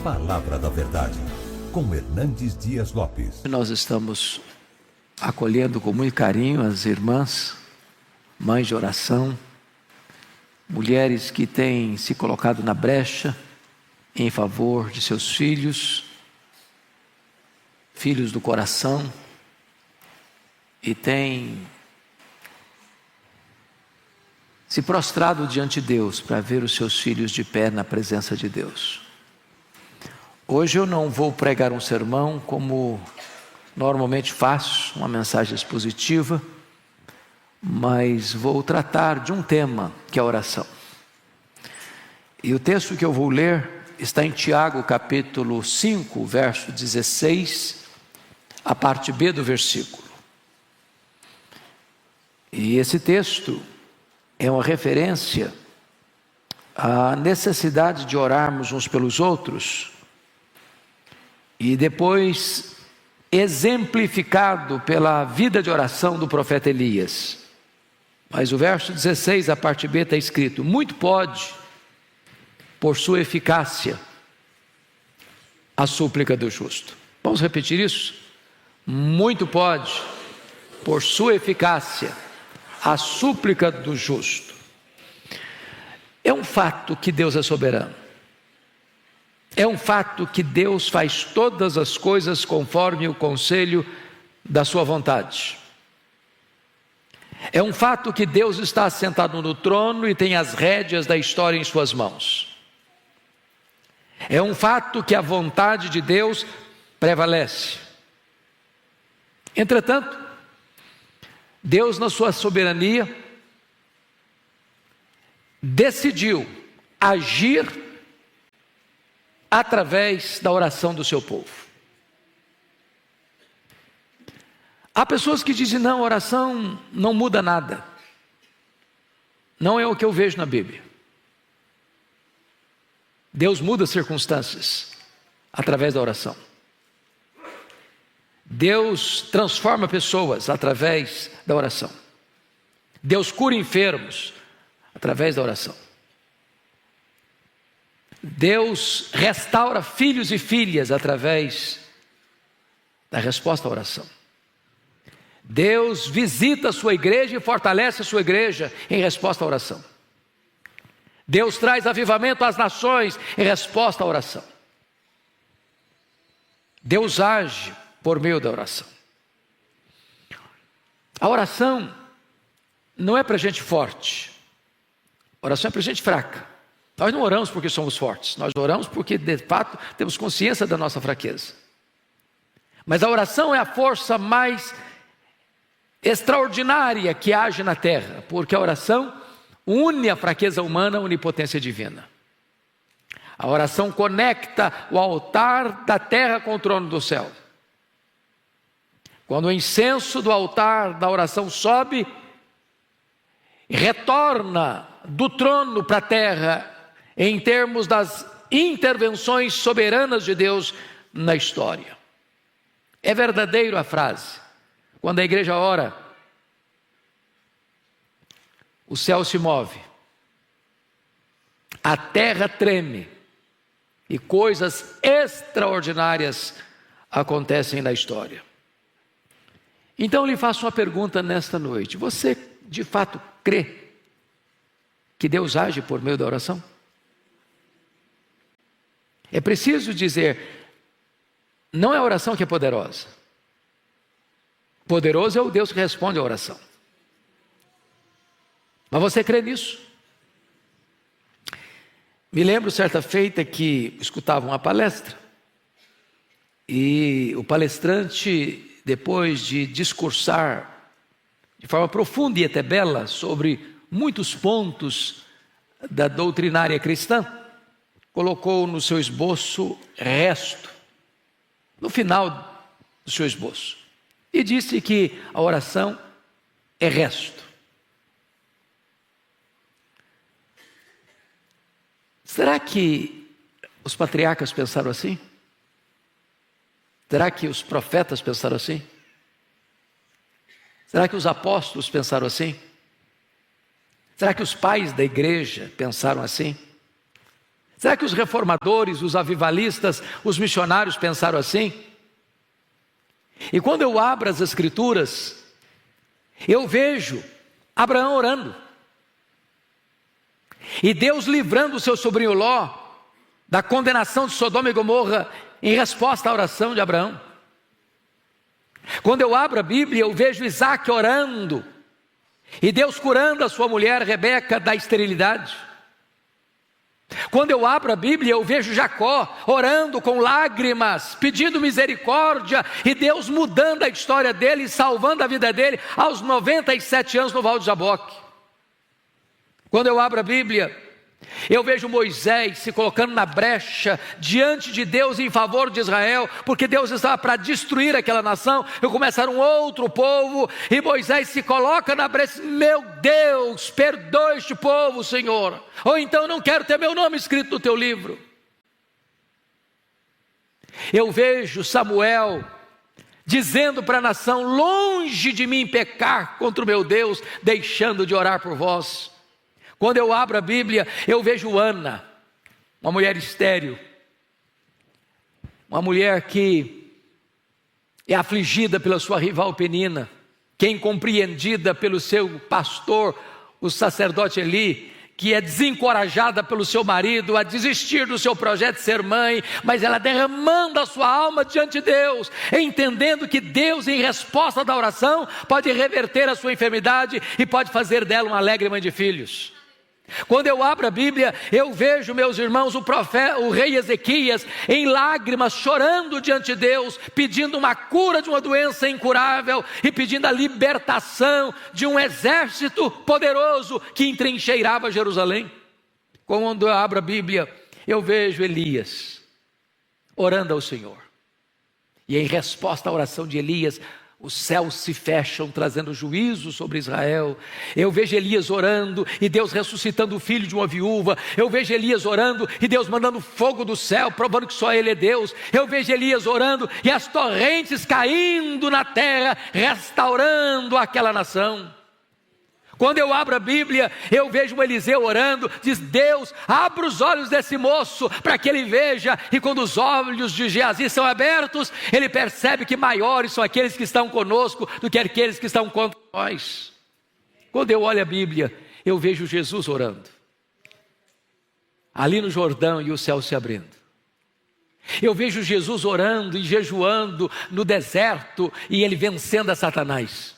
Palavra da Verdade, com Hernandes Dias Lopes. Nós estamos acolhendo com muito carinho as irmãs, mães de oração, mulheres que têm se colocado na brecha em favor de seus filhos, filhos do coração, e têm se prostrado diante de Deus para ver os seus filhos de pé na presença de Deus. Hoje eu não vou pregar um sermão como normalmente faço, uma mensagem expositiva, mas vou tratar de um tema que é a oração. E o texto que eu vou ler está em Tiago capítulo 5, verso 16, a parte B do versículo. E esse texto é uma referência à necessidade de orarmos uns pelos outros, e depois exemplificado pela vida de oração do profeta Elias. Mas o verso 16, a parte B, está escrito: muito pode, por sua eficácia, a súplica do justo. Vamos repetir isso? Muito pode, por sua eficácia, a súplica do justo. É um fato que Deus é soberano. É um fato que Deus faz todas as coisas conforme o conselho da sua vontade. É um fato que Deus está assentado no trono e tem as rédeas da história em suas mãos. É um fato que a vontade de Deus prevalece. Entretanto, Deus, na sua soberania, decidiu agir através da oração do seu povo. Há pessoas que dizem: não, oração não muda nada. Não é o que eu vejo na Bíblia. Deus muda circunstâncias através da oração. Deus transforma pessoas através da oração. Deus cura enfermos através da oração. Deus restaura filhos e filhas através da resposta à oração. Deus visita a sua igreja e fortalece a sua igreja em resposta à oração. Deus traz avivamento às nações em resposta à oração. Deus age por meio da oração. A oração não é para gente forte. A oração é para gente fraca. Nós não oramos porque somos fortes, nós oramos porque de fato temos consciência da nossa fraqueza. Mas a oração é a força mais extraordinária que age na terra, porque a oração une a fraqueza humana à onipotência divina. A oração conecta o altar da terra com o trono do céu. Quando o incenso do altar da oração sobe, retorna do trono para a terra, em termos das intervenções soberanas de Deus na história. É verdadeiro a frase: quando a igreja ora, o céu se move, a terra treme, e coisas extraordinárias acontecem na história. Então eu lhe faço uma pergunta nesta noite: você de fato crê que Deus age por meio da oração? É preciso dizer, não é a oração que é poderosa. Poderoso é o Deus que responde à oração. Mas você crê nisso? Me lembro certa feita que escutava uma palestra, e o palestrante, depois de discursar de forma profunda e até bela sobre muitos pontos da doutrinária cristã, colocou no seu esboço resto, no final do seu esboço, e disse que a oração é resto. Será que os patriarcas pensaram assim? Será que os profetas pensaram assim? Será que os apóstolos pensaram assim? Será que os pais da igreja pensaram assim? Será que os reformadores, os avivalistas, os missionários pensaram assim? E quando eu abro as Escrituras, eu vejo Abraão orando, e Deus livrando o seu sobrinho Ló da condenação de Sodoma e Gomorra em resposta à oração de Abraão. Quando eu abro a Bíblia, eu vejo Isaac orando, e Deus curando a sua mulher Rebeca da esterilidade. Quando eu abro a Bíblia, eu vejo Jacó orando com lágrimas, pedindo misericórdia, e Deus mudando a história dele, salvando a vida dele aos 97 anos no Val de Jaboque. Quando eu abro a Bíblia, eu vejo Moisés se colocando na brecha diante de Deus em favor de Israel, porque Deus estava para destruir aquela nação e começar um outro povo, e Moisés se coloca na brecha: meu Deus, perdoa este povo, Senhor, ou então não quero ter meu nome escrito no teu livro. Eu vejo Samuel dizendo para a nação: longe de mim pecar contra o meu Deus, deixando de orar por vós. Quando eu abro a Bíblia, eu vejo Ana, uma mulher estéril, uma mulher que é afligida pela sua rival Penina, que é incompreendida pelo seu pastor, o sacerdote Eli, que é desencorajada pelo seu marido a desistir do seu projeto de ser mãe, mas ela derramando a sua alma diante de Deus, entendendo que Deus, em resposta da oração, pode reverter a sua enfermidade e pode fazer dela uma alegre mãe de filhos. Quando eu abro a Bíblia, eu vejo, meus irmãos, o rei Ezequias em lágrimas, chorando diante de Deus, pedindo uma cura de uma doença incurável e pedindo a libertação de um exército poderoso que entrincheirava Jerusalém. Quando eu abro a Bíblia, eu vejo Elias orando ao Senhor, e em resposta à oração de Elias, os céus se fecham, trazendo juízo sobre Israel. Eu vejo Elias orando, e Deus ressuscitando o filho de uma viúva. Eu vejo Elias orando, e Deus mandando fogo do céu, provando que só Ele é Deus. Eu vejo Elias orando, e as torrentes caindo na terra, restaurando aquela nação. Quando eu abro a Bíblia, eu vejo um Eliseu orando, diz: Deus, abra os olhos desse moço, para que ele veja. E quando os olhos de Geazi são abertos, ele percebe que maiores são aqueles que estão conosco do que aqueles que estão contra nós. Quando eu olho a Bíblia, eu vejo Jesus orando, ali no Jordão, e o céu se abrindo. Eu vejo Jesus orando e jejuando no deserto, e ele vencendo a Satanás.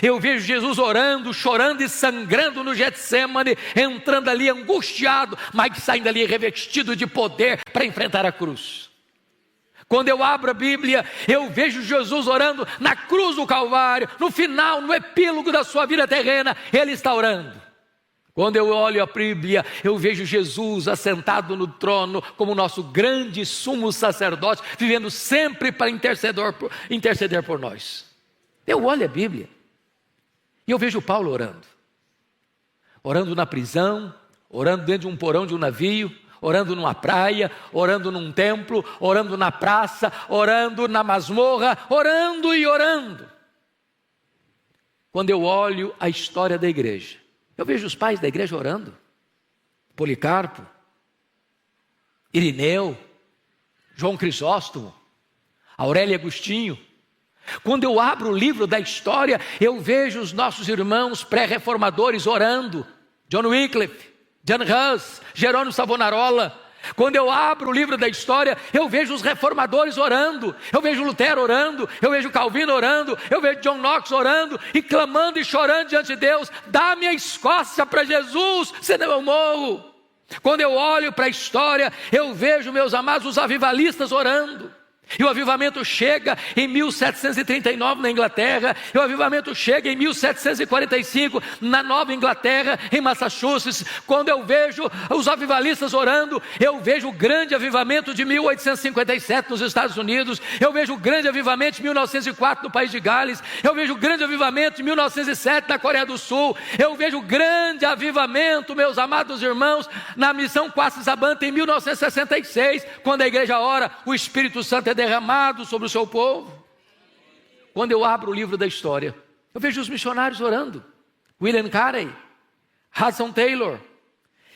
Eu vejo Jesus orando, chorando e sangrando no Getsêmani, entrando ali angustiado, mas saindo ali revestido de poder para enfrentar a cruz. Quando eu abro a Bíblia, eu vejo Jesus orando na cruz do Calvário, no final, no epílogo da sua vida terrena, ele está orando. Quando eu olho a Bíblia, eu vejo Jesus assentado no trono como nosso grande sumo sacerdote, vivendo sempre para interceder por nós. Eu olho a Bíblia e eu vejo Paulo orando na prisão, orando dentro de um porão de um navio, orando numa praia, orando num templo, orando na praça, orando na masmorra, orando e orando. Quando eu olho a história da igreja, eu vejo os pais da igreja orando: Policarpo, Irineu, João Crisóstomo, Aurélio Agostinho. Quando eu abro o livro da história, eu vejo os nossos irmãos pré-reformadores orando: John Wycliffe, John Hus, Jerônimo Savonarola. Quando eu abro o livro da história, eu vejo os reformadores orando, eu vejo Lutero orando, eu vejo Calvino orando, eu vejo John Knox orando e clamando e chorando diante de Deus: dá-me a Escócia para Jesus, senão eu morro. Quando eu olho para a história, eu vejo, meus amados, os avivalistas orando. E o avivamento chega em 1739 na Inglaterra, e o avivamento chega em 1745 na Nova Inglaterra, em Massachusetts. Quando eu vejo os avivalistas orando, eu vejo o grande avivamento de 1857 nos Estados Unidos, eu vejo o grande avivamento de 1904 no país de Gales, eu vejo o grande avivamento de 1907 na Coreia do Sul, eu vejo o grande avivamento, meus amados irmãos, na missão Quatsabanta em 1966, quando a igreja ora, o Espírito Santo é derramado sobre o seu povo. Quando eu abro o livro da história, eu vejo os missionários orando: William Carey, Hudson Taylor,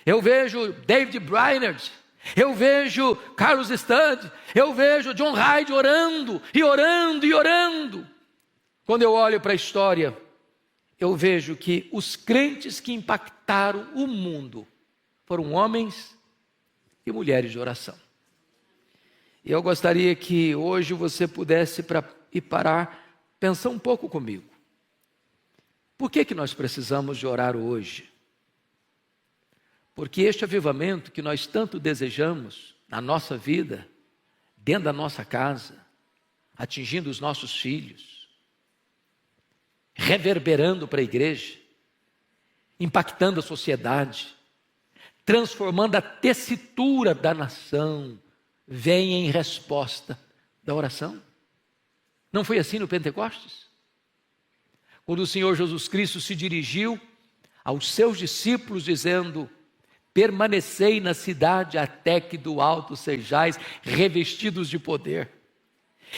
eu vejo David Brainerd, Eu vejo Carlos Studd, eu vejo John Hyde orando, e orando, e orando. Quando eu olho para a história, eu vejo que os crentes que impactaram o mundo foram homens e mulheres de oração. E eu gostaria que hoje você pudesse ir parar, pensar um pouco comigo. Por que nós precisamos de orar hoje? Porque este avivamento que nós tanto desejamos na nossa vida, dentro da nossa casa, atingindo os nossos filhos, reverberando para a igreja, impactando a sociedade, transformando a tessitura da nação, vem em resposta da oração. Não foi assim no Pentecostes? Quando o Senhor Jesus Cristo se dirigiu aos seus discípulos dizendo: permanecei na cidade até que do alto sejais revestidos de poder.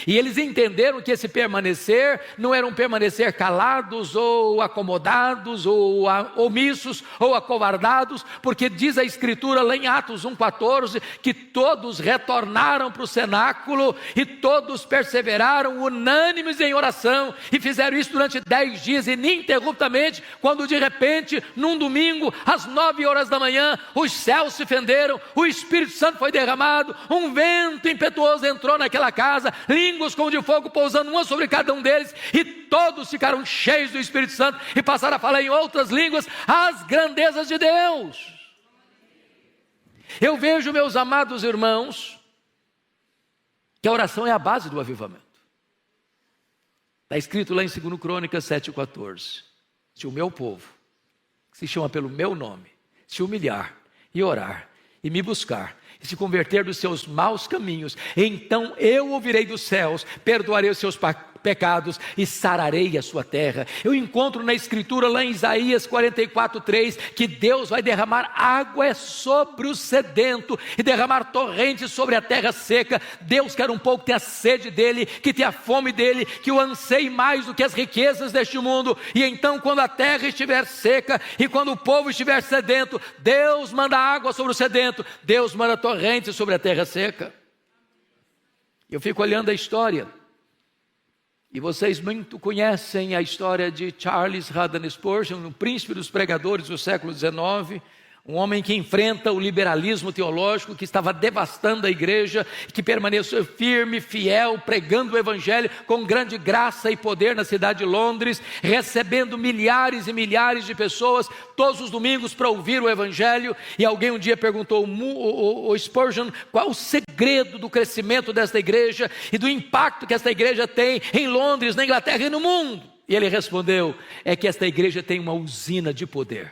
E eles entenderam que esse permanecer não era um permanecer calados ou acomodados ou omissos ou acovardados, porque diz a Escritura lá em Atos 1,14 que todos retornaram para o cenáculo e todos perseveraram unânimes em oração e fizeram isso durante 10 dias ininterruptamente, quando de repente, num domingo, às 9 horas da manhã, os céus se fenderam, o Espírito Santo foi derramado, um vento impetuoso entrou naquela casa, línguas como de fogo pousando uma sobre cada um deles, e todos ficaram cheios do Espírito Santo e passaram a falar em outras línguas as grandezas de Deus. Eu vejo, meus amados irmãos, que a oração é a base do avivamento. Está escrito lá em 2 Crônicas 7,14: se o meu povo, que se chama pelo meu nome, se humilhar e orar e me buscar e se converter dos seus maus caminhos, então eu ouvirei dos céus, perdoarei os seus pecados e sararei a sua terra. Eu encontro na Escritura lá em Isaías 44,3 que Deus vai derramar água sobre o sedento e derramar torrentes sobre a terra seca. Deus quer um povo que tenha sede dele, que tenha fome dele, que o anseie mais do que as riquezas deste mundo. E então, quando a terra estiver seca e quando o povo estiver sedento, Deus manda água sobre o sedento, Deus manda torrentes sobre a terra seca. Eu fico olhando a história, e vocês muito conhecem a história de Charles Haddon Spurgeon, um príncipe dos pregadores do século XIX, um homem que enfrenta o liberalismo teológico que estava devastando a igreja, que permaneceu firme, fiel, pregando o evangelho com grande graça e poder na cidade de Londres, recebendo milhares e milhares de pessoas todos os domingos para ouvir o evangelho. E alguém um dia perguntou ao Spurgeon qual o segredo do crescimento desta igreja e do impacto que esta igreja tem em Londres, na Inglaterra e no mundo. E ele respondeu: é que esta igreja tem uma usina de poder.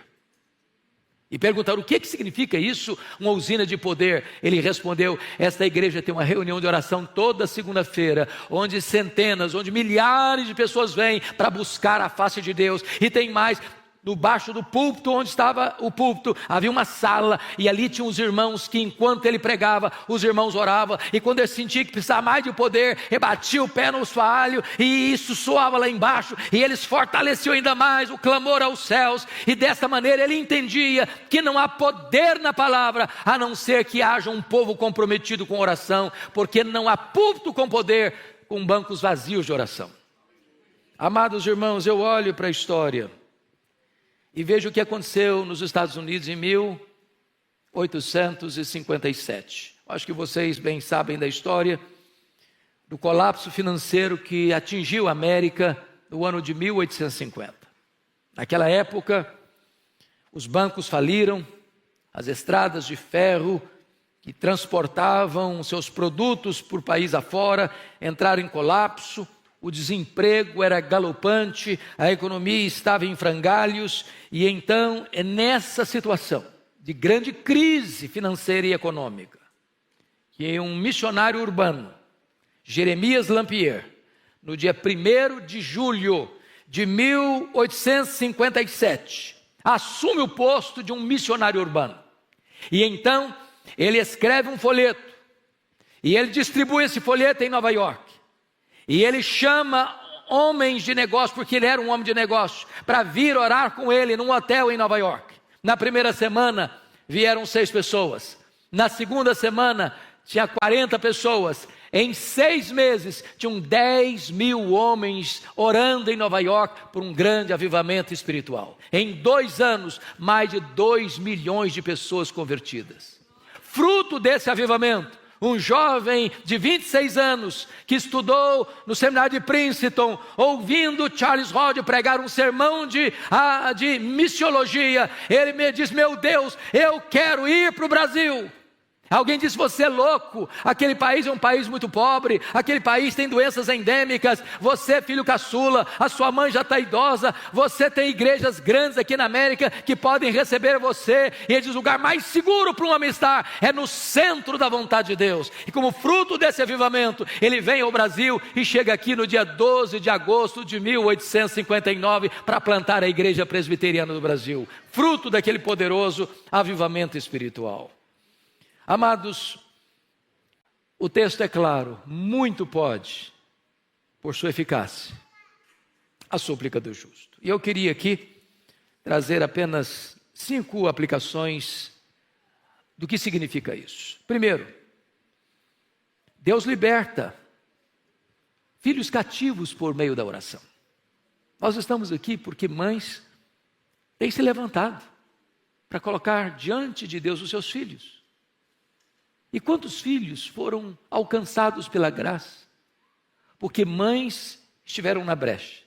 E perguntaram: o que significa isso, uma usina de poder? Ele respondeu: esta igreja tem uma reunião de oração toda segunda-feira, onde centenas, onde milhares de pessoas vêm para buscar a face de Deus. E tem mais, no baixo do púlpito, onde estava o púlpito, havia uma sala, e ali tinham os irmãos que enquanto ele pregava, os irmãos oravam, e quando ele sentia que precisava mais de poder, ele batia o pé no assoalho, e isso soava lá embaixo, e eles fortaleciam ainda mais o clamor aos céus, e dessa maneira ele entendia que não há poder na palavra, a não ser que haja um povo comprometido com oração, porque não há púlpito com poder, com bancos vazios de oração. Amados irmãos, eu olho para a história e vejo o que aconteceu nos Estados Unidos em 1857. Acho que vocês bem sabem da história do colapso financeiro que atingiu a América no ano de 1850. Naquela época, os bancos faliram, as estradas de ferro que transportavam seus produtos por país afora entraram em colapso. O desemprego era galopante, a economia estava em frangalhos, e então é nessa situação de grande crise financeira e econômica que um missionário urbano, Jeremias Lampier, no dia 1º de julho de 1857, assume o posto de um missionário urbano. E então ele escreve um folheto, e ele distribui esse folheto em Nova York. E ele chama homens de negócio, porque ele era um homem de negócio, para vir orar com ele num hotel em Nova York. Na primeira semana vieram 6 pessoas. Na segunda semana, tinha 40 pessoas. Em 6 meses, tinham 10 mil homens orando em Nova York por um grande avivamento espiritual. Em 2 anos, mais de 2 milhões de pessoas convertidas. Fruto desse avivamento, um jovem de 26 anos, que estudou no seminário de Princeton, ouvindo Charles Hodge pregar um sermão de missiologia, ele me diz: meu Deus, eu quero ir para o Brasil. Alguém disse: você é louco, aquele país é um país muito pobre, aquele país tem doenças endêmicas, você é filho caçula, a sua mãe já está idosa, você tem igrejas grandes aqui na América que podem receber você. E ele diz: o lugar mais seguro para um homem estar é no centro da vontade de Deus. E como fruto desse avivamento, ele vem ao Brasil e chega aqui no dia 12 de agosto de 1859 para plantar a Igreja Presbiteriana do Brasil, fruto daquele poderoso avivamento espiritual. Amados, o texto é claro: muito pode, por sua eficácia, a súplica do justo. E eu queria aqui trazer apenas 5 aplicações do que significa isso. Primeiro, Deus liberta filhos cativos por meio da oração. Nós estamos aqui porque mães têm se levantado para colocar diante de Deus os seus filhos. E quantos filhos foram alcançados pela graça? Porque mães estiveram na brecha,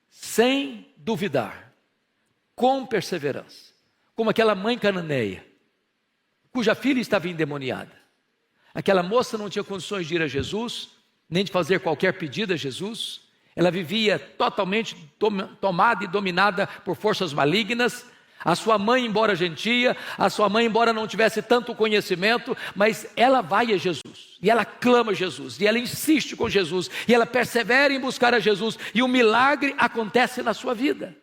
sem duvidar, com perseverança, como aquela mãe cananeia, cuja filha estava endemoniada. Aquela moça não tinha condições de ir a Jesus, nem de fazer qualquer pedido a Jesus. Ela vivia totalmente tomada e dominada por forças malignas. A sua mãe, embora gentia, a sua mãe, embora não tivesse tanto conhecimento, mas ela vai a Jesus, e ela clama a Jesus, e ela insiste com Jesus, e ela persevera em buscar a Jesus, e o milagre acontece na sua vida.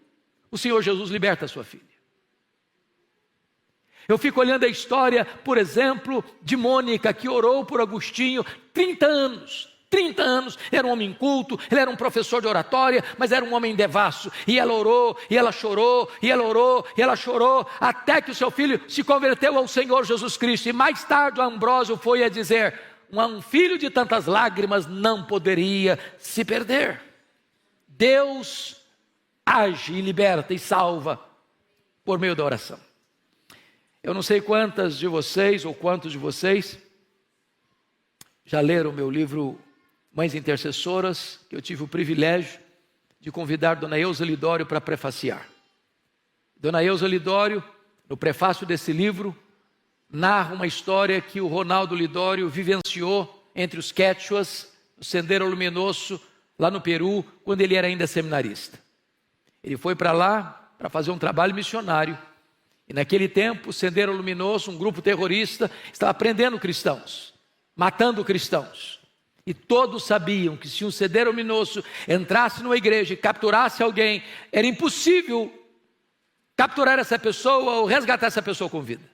O Senhor Jesus liberta a sua filha. Eu fico olhando a história, por exemplo, de Mônica, que orou por Agostinho 30 anos. 30 anos, era um homem culto, ele era um professor de oratória, mas era um homem devasso, e ela orou, e ela chorou, e ela orou, e ela chorou, até que o seu filho se converteu ao Senhor Jesus Cristo. E mais tarde o Ambrósio foi a dizer: um filho de tantas lágrimas não poderia se perder. Deus age e liberta e salva por meio da oração. Eu não sei quantas de vocês ou quantos de vocês já leram o meu livro Mães Intercessoras, que eu tive o privilégio de convidar Dona Eusa Lidório para prefaciar. Dona Eusa Lidório, no prefácio desse livro, narra uma história que o Ronaldo Lidório vivenciou entre os quechuas, no Sendero Luminoso, lá no Peru, quando ele era ainda seminarista. Ele foi para lá para fazer um trabalho missionário, e naquele tempo o Sendero Luminoso, um grupo terrorista, estava prendendo cristãos, matando cristãos. E todos sabiam que se um Sendero Luminoso entrasse numa igreja e capturasse alguém, era impossível capturar essa pessoa ou resgatar essa pessoa com vida.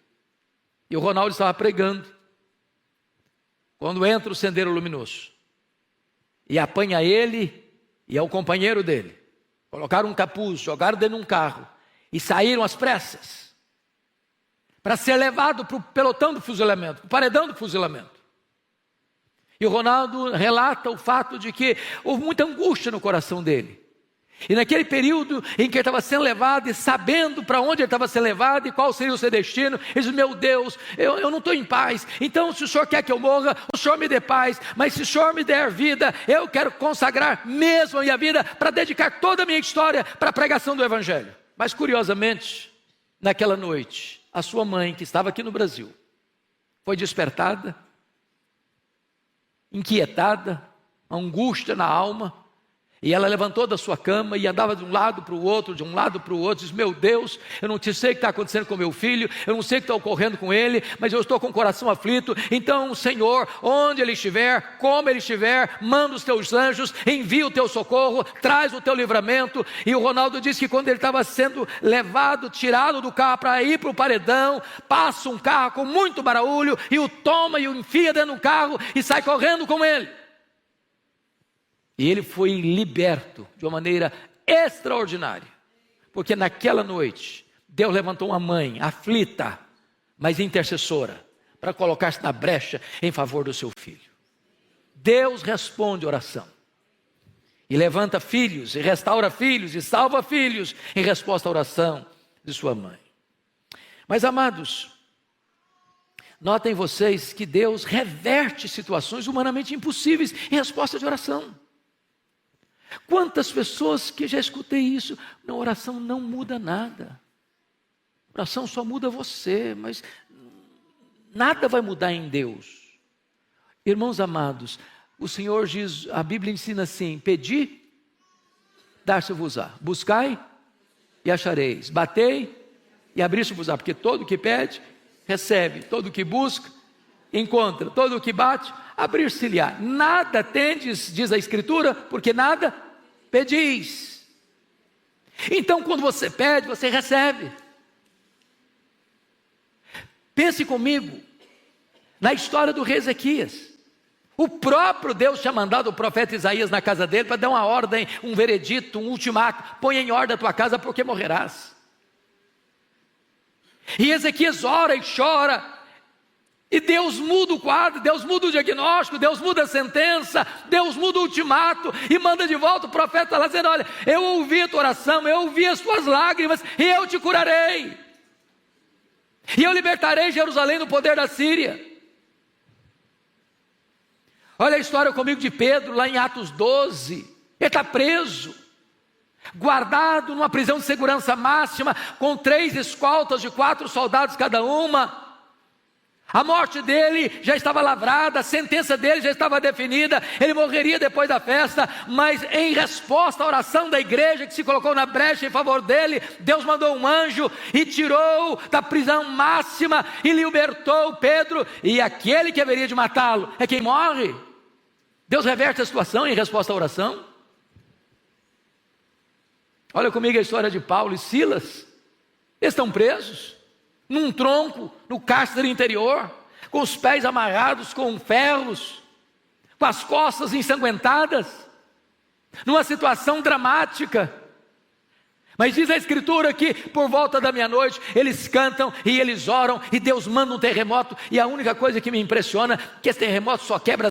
E o Ronaldo estava pregando, quando entra o Sendero Luminoso, e apanha ele e ao companheiro dele. Colocaram um capuz, jogaram dentro de um carro e saíram às pressas para ser levado para o pelotão do fuzilamento, para o paredão do fuzilamento. E o Ronaldo relata o fato de que houve muita angústia no coração dele. E naquele período em que ele estava sendo levado e sabendo para onde ele estava sendo levado e qual seria o seu destino, ele diz: meu Deus, eu não estou em paz. Então se o Senhor quer que eu morra, o Senhor me dê paz. Mas se o Senhor me der vida, eu quero consagrar mesmo a minha vida para dedicar toda a minha história para a pregação do Evangelho. Mas curiosamente, naquela noite, a sua mãe, que estava aqui no Brasil, foi despertada, inquietada, angústia na alma, e ela levantou da sua cama e andava de um lado para o outro, diz: meu Deus, eu não sei o que está acontecendo com meu filho, eu não sei o que está ocorrendo com ele, mas eu estou com o coração aflito. Então, Senhor, onde ele estiver, como ele estiver, manda os teus anjos, envia o teu socorro, traz o teu livramento. E o Ronaldo disse que quando ele estava sendo levado, tirado do carro para ir para o paredão, passa um carro com muito barulho e o toma e o enfia dentro do carro e sai correndo com ele. E ele foi liberto de uma maneira extraordinária, porque naquela noite Deus levantou uma mãe aflita, mas intercessora, para colocar-se na brecha em favor do seu filho. Deus responde oração. E levanta filhos, e restaura filhos, e salva filhos, em resposta à oração de sua mãe. Mas, amados, notem vocês que Deus reverte situações humanamente impossíveis em resposta de oração. Quantas pessoas que já escutei isso, na oração não muda nada. A oração só muda você, mas nada vai mudar em Deus. Irmãos amados, o Senhor diz, a Bíblia ensina assim: pedi, dar-se-vos-á, buscai e achareis, batei e abrir-se-vos-á, porque todo que pede, recebe, todo que busca, encontra, todo que bate, abrir-se-lhe-á. Nada tendes, diz a Escritura, porque nada pedis. Então, quando você pede, você recebe. Pense comigo na história do rei Ezequias. O próprio Deus tinha mandado o profeta Isaías na casa dele para dar uma ordem, um veredito, um ultimato: põe em ordem a tua casa porque morrerás. E Ezequias ora e chora, e Deus muda o quadro, Deus muda o diagnóstico, Deus muda a sentença, Deus muda o ultimato, e manda de volta o profeta lá dizendo: olha, eu ouvi a tua oração, eu ouvi as tuas lágrimas, e eu te curarei, e eu libertarei Jerusalém do poder da Síria. Olha a história comigo de Pedro, lá em Atos 12, ele está preso, guardado numa prisão de segurança máxima, com 3 escoltas de 4 soldados cada uma. A morte dele já estava lavrada, a sentença dele já estava definida, ele morreria depois da festa, mas em resposta à oração da igreja que se colocou na brecha em favor dele, Deus mandou um anjo e tirou da prisão máxima e libertou Pedro, e aquele que haveria de matá-lo é quem morre. Deus reverte a situação em resposta à oração. Olha comigo a história de Paulo e Silas. Eles estão presos num tronco, no cárcere interior, com os pés amarrados com ferros, com as costas ensanguentadas, numa situação dramática. Mas diz a Escritura que por volta da meia-noite eles cantam e eles oram, e Deus manda um terremoto, e a única coisa que me impressiona é que esse terremoto só quebra